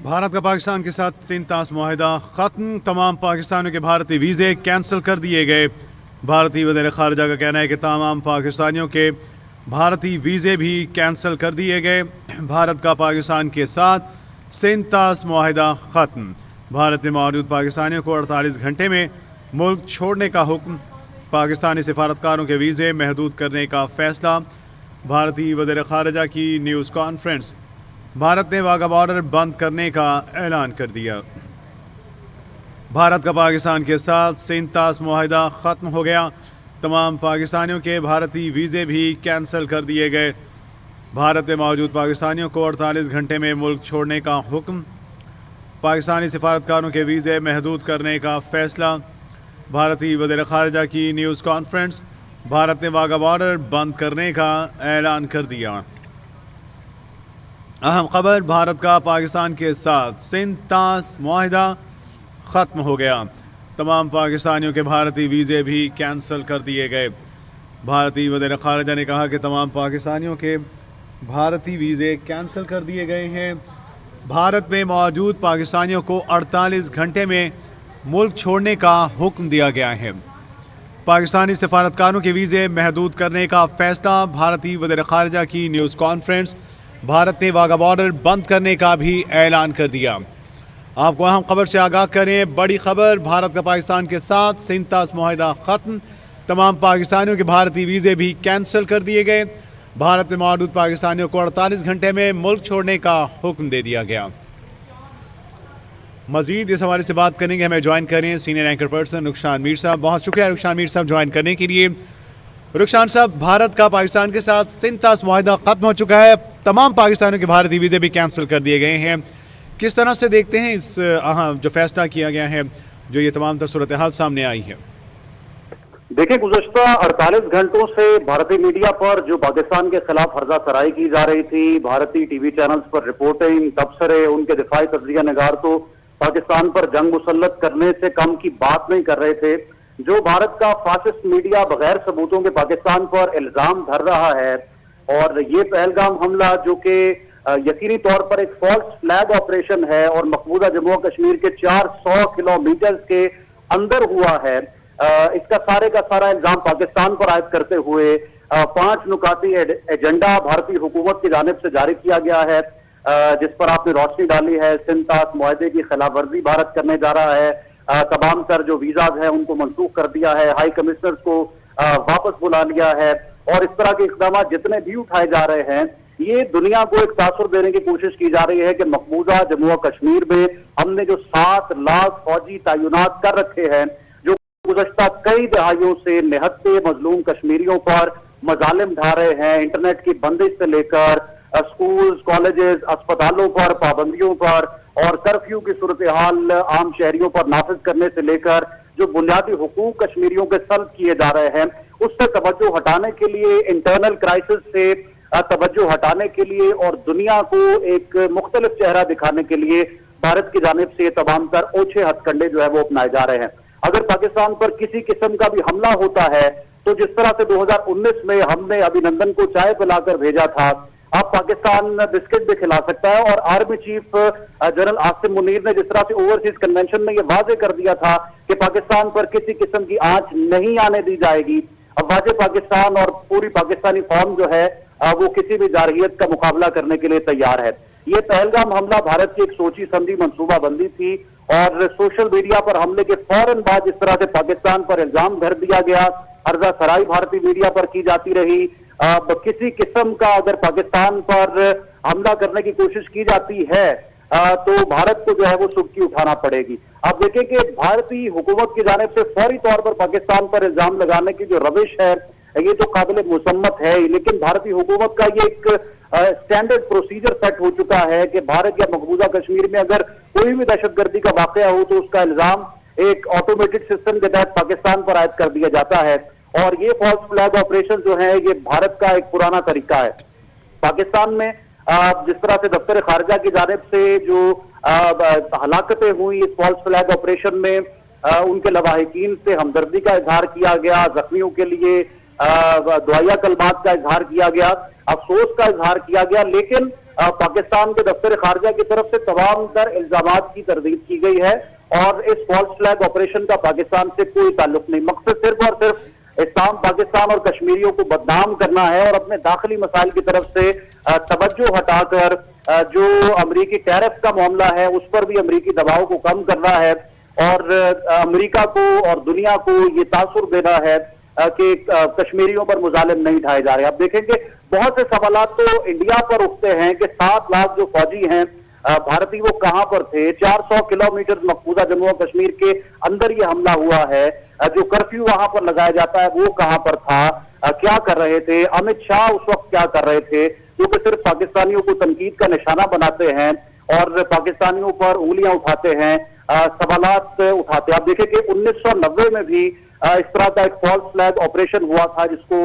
भारत का पाकिस्तान के साथ 3 मुआहिदा ख़त्म। तमाम पाकिस्तानियों के भारतीय वीज़े कैंसिल कर दिए गए। भारतीय वज़ीर ख़ारजा का कहना है कि तमाम पाकिस्तानियों के भारतीय वीज़े भी कैंसिल कर दिए गए। भारत का पाकिस्तान के साथ 3 मुआहिदा ख़त्म। भारत में मौजूद पाकिस्तानियों को 48 घंटे में मुल्क छोड़ने का हुक्म। पाकिस्तानी सिफारतकारों के वीज़े महदूद करने का फ़ैसला। भारतीय वज़ीर ख़ारजा की न्यूज़ कॉन्फ्रेंस। भारत ने वाघा बॉर्डर बंद करने का ऐलान कर दिया। भारत का पाकिस्तान के साथ 3 मुआहिदा ख़त्म हो गया। तमाम पाकिस्तानियों के भारतीय वीज़े भी कैंसिल कर दिए गए। भारत में मौजूद पाकिस्तानियों को 48 घंटे में मुल्क छोड़ने का हुक्म। पाकिस्तानी सिफारतकारों के वीज़े महदूद करने का फ़ैसला। भारतीय वज़ीर ख़ारजा की न्यूज़ कॉन्फ्रेंस। भारत ने वाघा बॉर्डर बंद करने का ऐलान कर दिया। अहम खबर, भारत का पाकिस्तान के साथ 3 मुआहिदा ख़त्म हो गया। तमाम पाकिस्तानियों के भारतीय वीज़े भी कैंसिल कर दिए गए। भारतीय वज़ीर ख़ारजा ने कहा कि तमाम पाकिस्तानियों के भारतीय वीज़े कैंसिल कर दिए गए हैं। भारत में मौजूद पाकिस्तानियों को 48 घंटे में मुल्क छोड़ने का हुक्म दिया गया है। पाकिस्तानी सिफारतकारों के वीज़े महदूद करने का फ़ैसला। भारतीय वज़ीर ख़ारजा की न्यूज़ कॉन्फ्रेंस। भारत ने वाघा बॉर्डर बंद करने का भी ऐलान कर दिया। आपको अहम खबर से आगाह करें। बड़ी खबर, भारत का पाकिस्तान के साथ 3 मुआहिदा ख़त्म। तमाम पाकिस्तानियों के भारतीय वीज़े भी कैंसिल कर दिए गए। भारत में मौजूद पाकिस्तानियों को 48 घंटे में मुल्क छोड़ने का हुक्म दे दिया गया। मज़ीद इस हवाले से बात करेंगे। हमें ज्वाइन करें सीनियर एंकर पर्सन रुखसान मीर साहब। बहुत शुक्रिया रुखसान मीर साहब ज्वाइन करने के लिए। रुखसान साहब, भारत का पाकिस्तान के साथ 3 मुआहिदा ख़त्म हो चुका है। तमाम पाकिस्तानियों के भारतीय वीज़े भी कैंसिल कर दिए गए हैं। किस तरह से देखते हैं इस जो फैसला किया गया है, जो ये तमाम सूरत हाल सामने आई है? देखिए, गुज़श्ता 48 घंटों से भारतीय मीडिया पर जो पाकिस्तान के खिलाफ हर्जा सराई की जा रही थी, भारतीय टीवी चैनल्स पर रिपोर्टिंग, तबसरे, उनके दिफाई तज्जिया निगार तो पाकिस्तान पर जंग मुसल्लत करने से कम की बात नहीं कर रहे थे। जो भारत का फासिस्ट मीडिया बगैर सबूतों के पाकिस्तान पर इल्जाम धर रहा है, और ये पहलगाम हमला जो कि यकीनी तौर पर एक फॉल्स फ्लैग ऑपरेशन है और मकबूजा जम्मू और कश्मीर के 400 किलोमीटर के अंदर हुआ है, इसका सारे का सारा इल्जाम पाकिस्तान पर आयद करते हुए 5 नुकाती एजेंडा भारतीय हुकूमत की जानिब से जारी किया गया है, जिस पर आपने रोशनी डाली है। 3 मुआहदे की खिलाफ वर्जी भारत करने जा रहा है। तमाम तर जो वीजाज है उनको मनसूख कर दिया है, हाई कमिश्नर्स को वापस बुला लिया है, और इस तरह के इक़दाम जितने भी उठाए जा रहे हैं, ये दुनिया को एक तासुर देने की कोशिश की जा रही है कि मकबूजा जम्मू और कश्मीर में हमने जो 7 लाख फौजी तैनात कर रखे हैं, जो गुज़श्ता कई दहाइयों से निहत्ते मजलूम कश्मीरियों पर मजालिम ढा रहे हैं, इंटरनेट की बंदिश से लेकर स्कूल्स, कॉलेजेस, अस्पतालों पर पाबंदियों पर और कर्फ्यू की सूरत हाल आम शहरियों पर नाफिज करने से लेकर जो बुनियादी हुकूक कश्मीरियों के सल्ब किए जा रहे हैं, उससे तवज्जो हटाने के लिए, इंटरनल क्राइसिस से तवज्जो हटाने के लिए और दुनिया को एक मुख्तलिफ चेहरा दिखाने के लिए भारत की जानिब से तमाम तर ओछे हथकंडे जो है वो अपनाए जा रहे हैं। अगर पाकिस्तान पर किसी किस्म का भी हमला होता है, तो जिस तरह से 2019 में हमने अभिनंदन को चाय पिलाकर भेजा था, अब पाकिस्तान बिस्किट भी खिला सकता है। और army chief general Asim Munir ने जिस तरह से ओवरसीज कन्वेंशन में यह वाजे कर दिया था कि पाकिस्तान पर किसी किस्म की आंच नहीं आने दी जाएगी, अब वाजे पाकिस्तान और पूरी पाकिस्तानी कौम जो है वो किसी भी जारहियत का मुकाबला करने के लिए तैयार है। ये पहलगाम हमला भारत की एक सोची समझी मंसूबाबंदी थी, और सोशल मीडिया पर हमले के फौरन बाद जिस तरह से पाकिस्तान पर इल्जाम धर दिया गया, हर्जा सराई भारतीय मीडिया पर की जाती रही, किसी किस्म का अगर पाकिस्तान पर हमला करने की कोशिश की जाती है तो भारत को जो है वो सुबकी उठाना पड़ेगी। आप देखें कि भारतीय हुकूमत की जानिब से फौरी तौर पर पाकिस्तान पर इल्जाम लगाने की जो रविश है, ये तो काबिल मुसम्मत है, लेकिन भारतीय हुकूमत का ये एक स्टैंडर्ड प्रोसीजर सेट हो चुका है कि भारत या मकबूजा कश्मीर में अगर कोई भी दहशतगर्दी का वाकया हो तो उसका इल्जाम एक ऑटोमेटिक सिस्टम के तहत पाकिस्तान पर आयद कर दिया जाता है। और ये फॉल्स फ्लैग ऑपरेशन जो है, ये भारत का एक पुराना तरीका है। पाकिस्तान में जिस तरह से दफ्तर खारजा की जानिब से जो हलाकतें हुई इस फॉल्स फ्लैग ऑपरेशन में, उनके लवाहिकीन से हमदर्दी का इजहार किया गया, जख्मियों के लिए दुआया कलमात का इजहार किया गया, अफसोस का इजहार किया गया, लेकिन पाकिस्तान के दफ्तर खारजा की तरफ से तमाम तर इल्जामात की तरदीद की गई है और इस फॉल्स फ्लैग ऑपरेशन का पाकिस्तान से कोई ताल्लुक नहीं। मकसद सिर्फ और सिर्फ इस्लाम पाकिस्तान और कश्मीरियों को बदनाम करना है और अपने दाखिली मसाइल की तरफ से तवज्जो हटाकर जो अमरीकी टैरिफ का मामला है उस पर भी अमरीकी दबाव को कम करना है और अमरीका को और दुनिया को ये तासुर देना है कि कश्मीरियों पर मुजालिम नहीं ढाए जा रहे। आप देखेंगे बहुत से सवाल तो इंडिया पर उठते हैं कि 7 लाख जो फौजी हैं भारतीय वो कहां पर थे, 400 किलोमीटर मकबूजा जम्मू और कश्मीर के अंदर ये हमला हुआ है, जो कर्फ्यू वहां पर लगाया जाता है वो कहां पर था, क्या कर रहे थे, अमित शाह उस वक्त क्या कर रहे थे, जो कि सिर्फ पाकिस्तानियों को तनकीद का निशाना बनाते हैं और पाकिस्तानियों पर उंगलियां उठाते हैं, सवालात उठाते हैं। आप देखें कि 1990 में भी इस तरह का एक फॉल्स फ्लैग ऑपरेशन हुआ था जिसको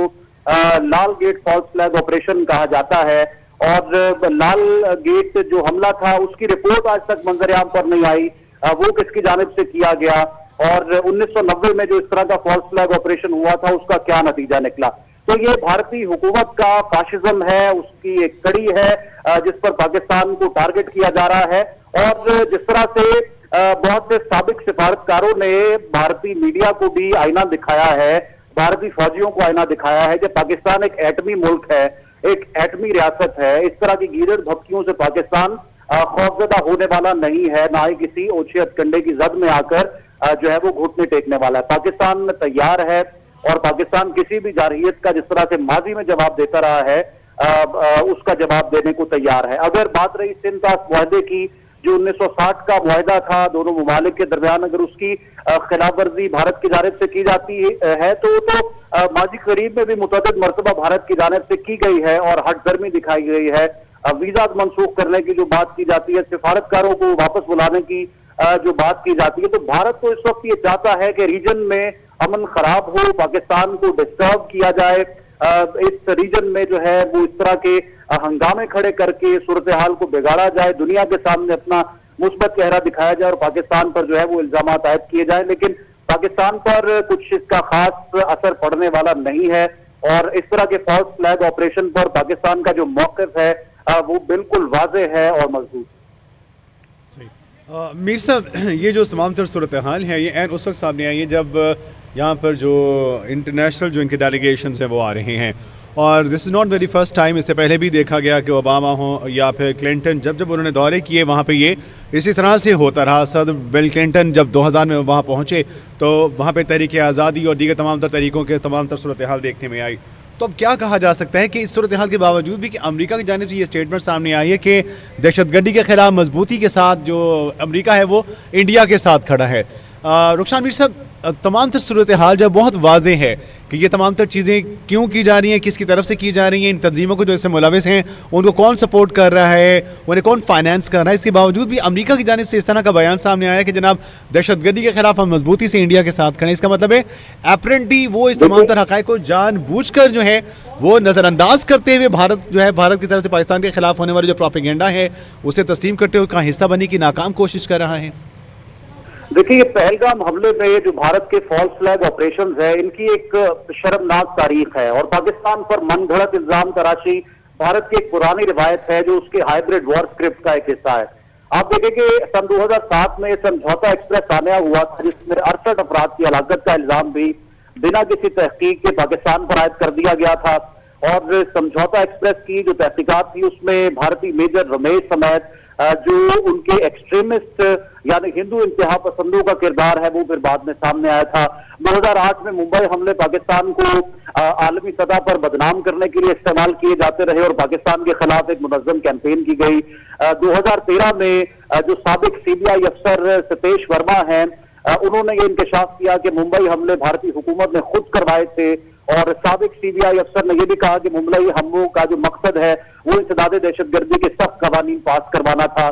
लाल गेट फॉल्स फ्लैग ऑपरेशन कहा जाता है और लाल गेट जो हमला था उसकी रिपोर्ट आज तक मंजर-ए-आम पर नहीं आई, वो किसकी जानिब से किया गया और 1990 में जो इस तरह का फॉल्स फ्लैग ऑपरेशन हुआ था उसका क्या नतीजा निकला। तो ये भारतीय हुकूमत का फाशिज्म है, उसकी एक कड़ी है जिस पर पाकिस्तान को टारगेट किया जा रहा है और जिस तरह से बहुत से साबिक सिफारतकारों ने भारतीय मीडिया को भी आईना दिखाया है, भारतीय फौजियों को आईना दिखाया है कि पाकिस्तान एक एटमी मुल्क है, एक एटमी रियासत है। इस तरह की गीदड़ भपकियों से पाकिस्तान खौफजदा होने वाला नहीं है, ना ही किसी ओछे हथकंडे की जद में आकर जो है वो घुटने टेकने वाला है। पाकिस्तान तैयार है और पाकिस्तान किसी भी जारहियत का जिस तरह से माजी में जवाब देता रहा है उसका जवाब देने को तैयार है। अगर बात रही सिंध तास मुआहदे की, जो 1960 का मुआहदा था दोनों ममालिक के दरमियान, अगर उसकी खिलाफ वर्जी भारत की जानिब से की जाती है तो माजी करीब में भी मुतअद्दिद मरतबा भारत की जानिब से की गई है और हटदर्मी दिखाई गई है। वीजा मनसूख करने की जो बात की जाती है, सिफारतकारों को वापस बुलाने की जो बात की जाती है, तो भारत तो इस वक्त ये चाहता है कि रीजन में अमन खराब हो, पाकिस्तान को डिस्टर्ब किया जाए, इस रीजन में जो है वो इस तरह के हंगामे खड़े करके सूरत हाल को बिगाड़ा जाए, दुनिया के सामने अपना मुस्बत चेहरा दिखाया जाए और पाकिस्तान पर जो है वो इल्जामात आयद किए जाए। लेकिन पाकिस्तान पर कुछ इसका खास असर पड़ने वाला नहीं है और इस तरह के फॉल्स फ्लैग ऑपरेशन पर पाकिस्तान का जो मौक़िफ़ है वो बिल्कुल वाज़ेह है और मजबूत। मीर साहब, ये जो तमाम तर सूरत हाल है ये ऐन उस वक्त सामने आई है जब यहाँ पर जो इंटरनेशनल जो इनके डेलीगेशंस हैं वो आ रहे हैं और this is not very first time. इससे पहले भी देखा गया कि ओबामा हो या फिर क्लिंटन, जब उन्होंने दौरे किए वहाँ पे ये इसी तरह से होता रहा। सदर बिल क्लिंटन जब 2000 में वहाँ पहुँचे तो वहाँ पे तहरीक आज़ादी और दीगर तमाम तर तरीक़ों के तमाम तर सूरत हाल देखने में आई। तो अब क्या कहा जा सकता है कि इस सूरत हाल के बावजूद भी कि अमेरिका की जानिब से ये स्टेटमेंट सामने आई है कि दहशतगर्दी के खिलाफ मजबूती के साथ जो अमेरिका है वो इंडिया के साथ खड़ा है। रुखसान मीर साहब, तमाम तर सूरत हाल जब बहुत वाज़ेह है कि ये तमाम तर चीज़ें क्यों की जा रही हैं, किसकी तरफ से की जा रही हैं, इन तंजीमों को जो इससे मुलविस हैं उनको कौन सपोर्ट कर रहा है, उन्हें कौन फाइनेंस कर रहा है, इसके बावजूद भी अमेरिका की जानिब से इस तरह का बयान सामने आया कि जनाब दहशतगर्दी के खिलाफ हम मजबूती से इंडिया के साथ खड़े। इसका मतलब है एपरेंटली वो इस तमाम तर हक़ाइक़ को जानबूझकर जो है वो नज़रअंदाज करते हुए भारत जो है भारत की तरफ से पाकिस्तान के खिलाफ होने वाली जो प्रोपेगेंडा है उसे तस्लीम करते हुए उसका हिस्सा बनने की नाकाम कोशिश कर रहा है। देखिए, ये पहलगाम हमले में जो भारत के फॉल्स फ्लैग ऑपरेशंस है इनकी एक शर्मनाक तारीख है और पाकिस्तान पर मनगढ़ंत इल्जाम तराशी भारत की एक पुरानी रिवायत है जो उसके हाइब्रिड वॉर स्क्रिप्ट का एक हिस्सा है। आप देखें कि सन 2007 में समझौता एक्सप्रेस सामया हुआ था जिसमें 68 अफराद की हलाकत का इल्जाम भी बिना किसी तहकीक के पाकिस्तान पर आयद कर दिया गया था और समझौता एक्सप्रेस की जो तहकीकात थी उसमें भारतीय मेजर रमेश समेत जो उनके एक्सट्रीमिस्ट यानी हिंदू इंतहा पसंदों का किरदार है वो फिर बाद में सामने आया था। 2008 में मुंबई हमले पाकिस्तान को आलमी सतह पर बदनाम करने के लिए इस्तेमाल किए जाते रहे और पाकिस्तान के खिलाफ एक मुनज़्ज़म कैंपेन की गई। 2013 में जो साबिक सीबीआई अफसर सतीश वर्मा हैं उन्होंने ये इंकशाफ किया कि मुंबई हमले भारतीय हुकूमत ने खुद करवाए थे और साबिक सीबीआई अफसर ने यह भी कहा कि मुंबई हमलों का जो मकसद है वो इंसदाद दहशतगर्दी के सख्त कवानीन पास करवाना था।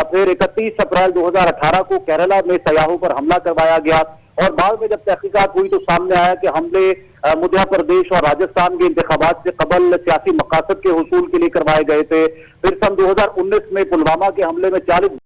फिर 31 अप्रैल 2018 को केरला में सयाहों पर हमला करवाया गया और बाद में जब तहकीकात हुई तो सामने आया कि हमले मध्य प्रदेश और राजस्थान के इंतखाबात से कबल सियासी मकासद के हुसूल के लिए करवाए गए थे। फिर सन 2019 में पुलवामा के हमले में 40